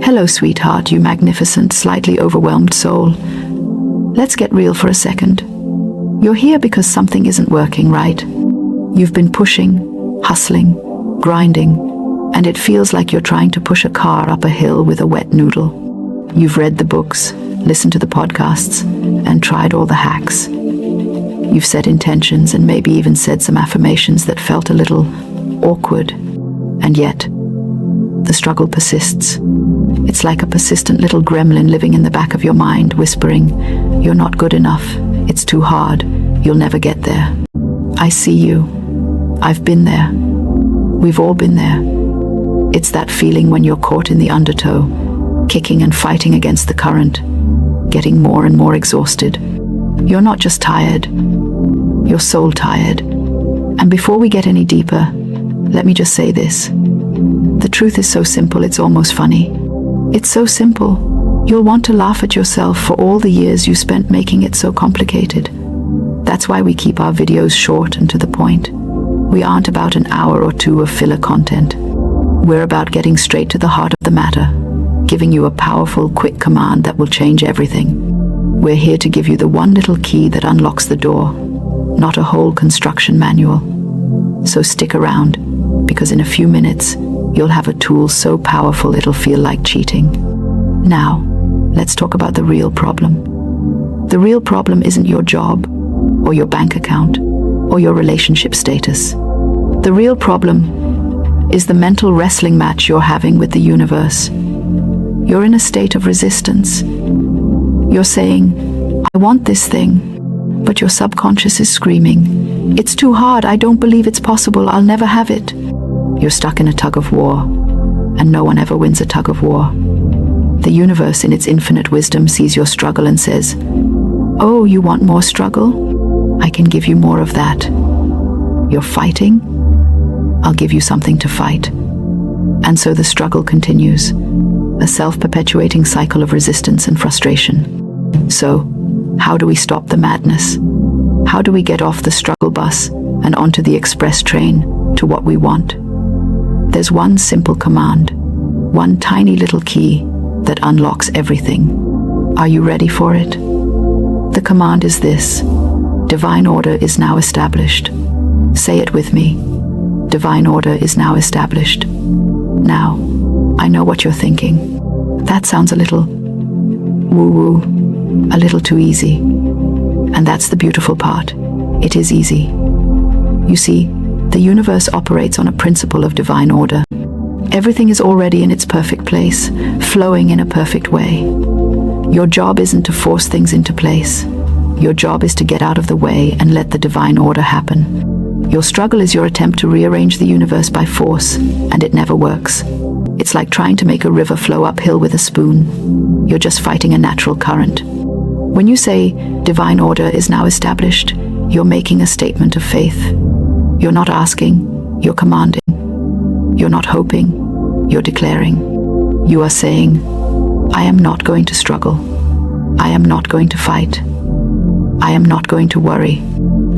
Hello, sweetheart, you magnificent, slightly overwhelmed soul. Let's get real for a second. You're here because something isn't working, right? You've been pushing, hustling, grinding, and it feels like you're trying to push a car up a hill with a wet noodle. You've read the books, listened to the podcasts, and tried all the hacks. You've set intentions and maybe even said some affirmations that felt a little awkward. And yet, the struggle persists. It's like a persistent little gremlin living in the back of your mind, whispering, "You're not good enough. It's too hard. You'll never get there." I see you. I've been there. We've all been there. It's that feeling when you're caught in the undertow, kicking and fighting against the current, getting more and more exhausted. You're not just tired. You're soul tired. And before we get any deeper, let me just say this. The truth is so simple, it's almost funny. It's so simple, you'll want to laugh at yourself for all the years you spent making it so complicated. That's why we keep our videos short and to the point. We aren't about an hour or two of filler content. We're about getting straight to the heart of the matter, giving you a powerful, quick command that will change everything. We're here to give you the one little key that unlocks the door, not a whole construction manual. So stick around, because in a few minutes, you'll have a tool so powerful it'll feel like cheating. Now, let's talk about the real problem. The real problem isn't your job, or your bank account, or your relationship status. The real problem is the mental wrestling match you're having with the universe. You're in a state of resistance. You're saying, "I want this thing," but your subconscious is screaming, "It's too hard, I don't believe it's possible, I'll never have it." You're stuck in a tug of war, and no one ever wins a tug of war. The universe in its infinite wisdom sees your struggle and says, "Oh, you want more struggle? I can give you more of that. You're fighting? I'll give you something to fight." And so the struggle continues, a self-perpetuating cycle of resistance and frustration. So, how do we stop the madness? How do we get off the struggle bus and onto the express train to what we want? There's one simple command, one tiny little key that unlocks everything. Are you ready for it? The command is this: divine order is now established. Say it with me. Divine order is now established. Now, I know what you're thinking. That sounds a little woo-woo, a little too easy. And that's the beautiful part. It is easy. You see, the universe operates on a principle of divine order. Everything is already in its perfect place, flowing in a perfect way. Your job isn't to force things into place. Your job is to get out of the way and let the divine order happen. Your struggle is your attempt to rearrange the universe by force, and it never works. It's like trying to make a river flow uphill with a spoon. You're just fighting a natural current. When you say, divine order is now established, you're making a statement of faith. You're not asking, you're commanding. You're not hoping, you're declaring. You are saying, I am not going to struggle. I am not going to fight. I am not going to worry.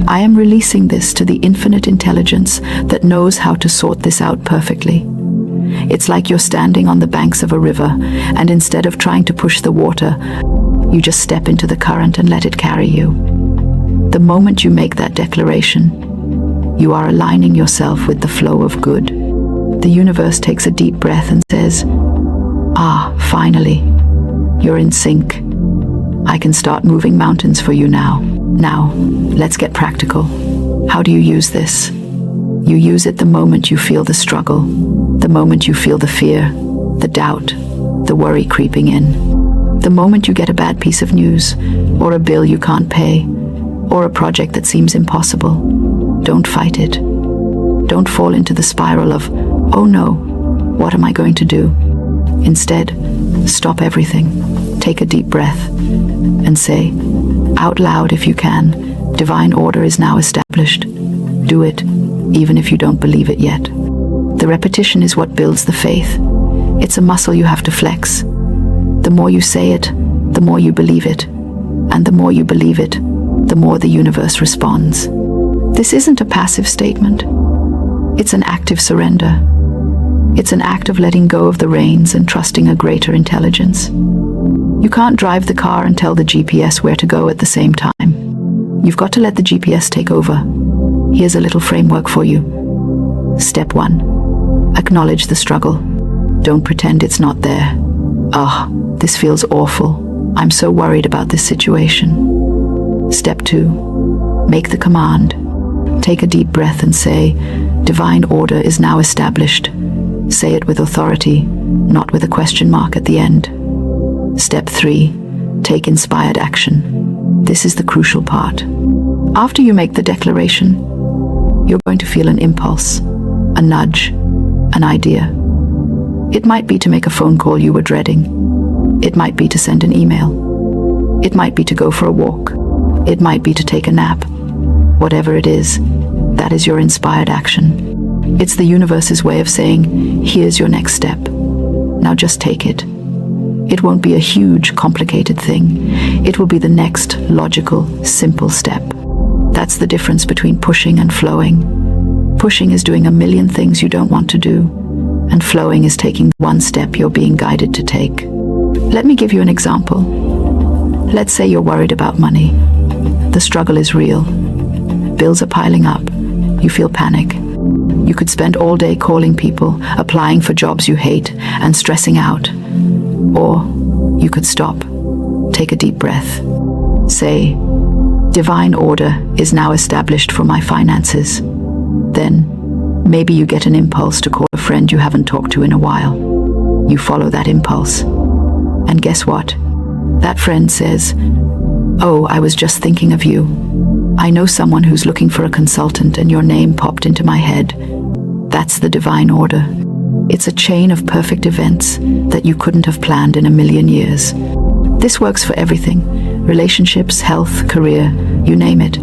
I am releasing this to the infinite intelligence that knows how to sort this out perfectly. It's like you're standing on the banks of a river, and instead of trying to push the water, you just step into the current and let it carry you. The moment you make that declaration, you are aligning yourself with the flow of good. The universe takes a deep breath and says, "Ah, finally, you're in sync. I can start moving mountains for you now." Now, let's get practical. How do you use this? You use it the moment you feel the struggle, the moment you feel the fear, the doubt, the worry creeping in. The moment you get a bad piece of news, or a bill you can't pay, or a project that seems impossible. Don't fight it. Don't fall into the spiral of, "Oh no, what am I going to do?" Instead, stop everything, take a deep breath, and say, out loud if you can, divine order is now established. Do it, even if you don't believe it yet. The repetition is what builds the faith. It's a muscle you have to flex. The more you say it, the more you believe it. And the more you believe it, the more the universe responds. This isn't a passive statement. It's an active surrender. It's an act of letting go of the reins and trusting a greater intelligence. You can't drive the car and tell the GPS where to go at the same time. You've got to let the GPS take over. Here's a little framework for you. Step 1. Acknowledge the struggle. Don't pretend it's not there. This feels awful. I'm so worried about this situation. Step 2. Make the command. Take a deep breath and say, "Divine order is now established." Say it with authority, not with a question mark at the end. Step 3. Take inspired action. This is the crucial part. After you make the declaration, you're going to feel an impulse, a nudge, an idea. It might be to make a phone call you were dreading. It might be to send an email. It might be to go for a walk. It might be to take a nap. Whatever it is, that is your inspired action. It's the universe's way of saying, here's your next step. Now just take it. It won't be a huge, complicated thing. It will be the next logical, simple step. That's the difference between pushing and flowing. Pushing is doing a million things you don't want to do, and flowing is taking one step you're being guided to take. Let me give you an example. Let's say you're worried about money. The struggle is real. Bills are piling up. You feel panic. You could spend all day calling people, applying for jobs you hate, and stressing out. Or you could stop, take a deep breath, say, "Divine order is now established for my finances." Then, maybe you get an impulse to call a friend you haven't talked to in a while. You follow that impulse. And guess what? That friend says, "Oh, I was just thinking of you. I know someone who's looking for a consultant and your name popped into my head." That's the divine order. It's a chain of perfect events that you couldn't have planned in a million years. This works for everything. Relationships, health, career, you name it.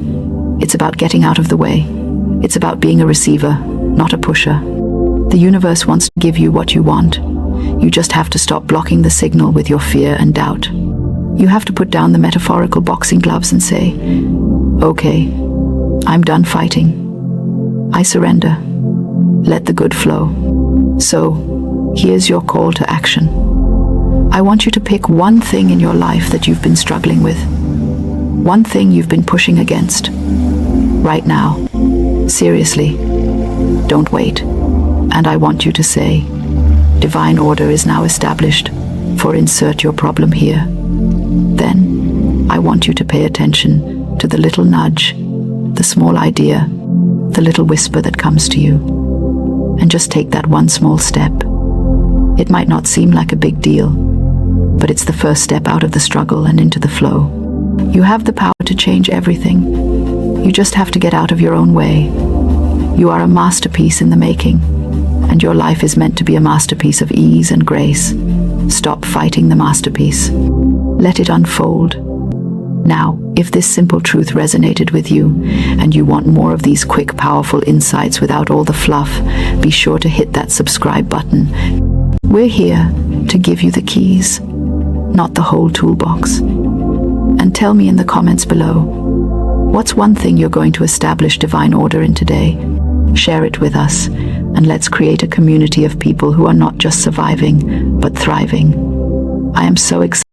It's about getting out of the way. It's about being a receiver, not a pusher. The universe wants to give you what you want. You just have to stop blocking the signal with your fear and doubt. You have to put down the metaphorical boxing gloves and say, "Okay, I'm done fighting. I surrender. Let the good flow." So, here's your call to action. I want you to pick one thing in your life that you've been struggling with. One thing you've been pushing against. Right now. Seriously. Don't wait. And I want you to say, "Divine order is now established," for insert your problem here. Then, I want you to pay attention to the little nudge, the small idea, the little whisper that comes to you. And just take that one small step. It might not seem like a big deal, but it's the first step out of the struggle and into the flow. You have the power to change everything. You just have to get out of your own way. You are a masterpiece in the making, and your life is meant to be a masterpiece of ease and grace. Stop fighting the masterpiece. Let it unfold. Now, if this simple truth resonated with you, and you want more of these quick, powerful insights without all the fluff, be sure to hit that subscribe button. We're here to give you the keys, not the whole toolbox. And tell me in the comments below, what's one thing you're going to establish divine order in today? Share it with us, and let's create a community of people who are not just surviving, but thriving. I am so excited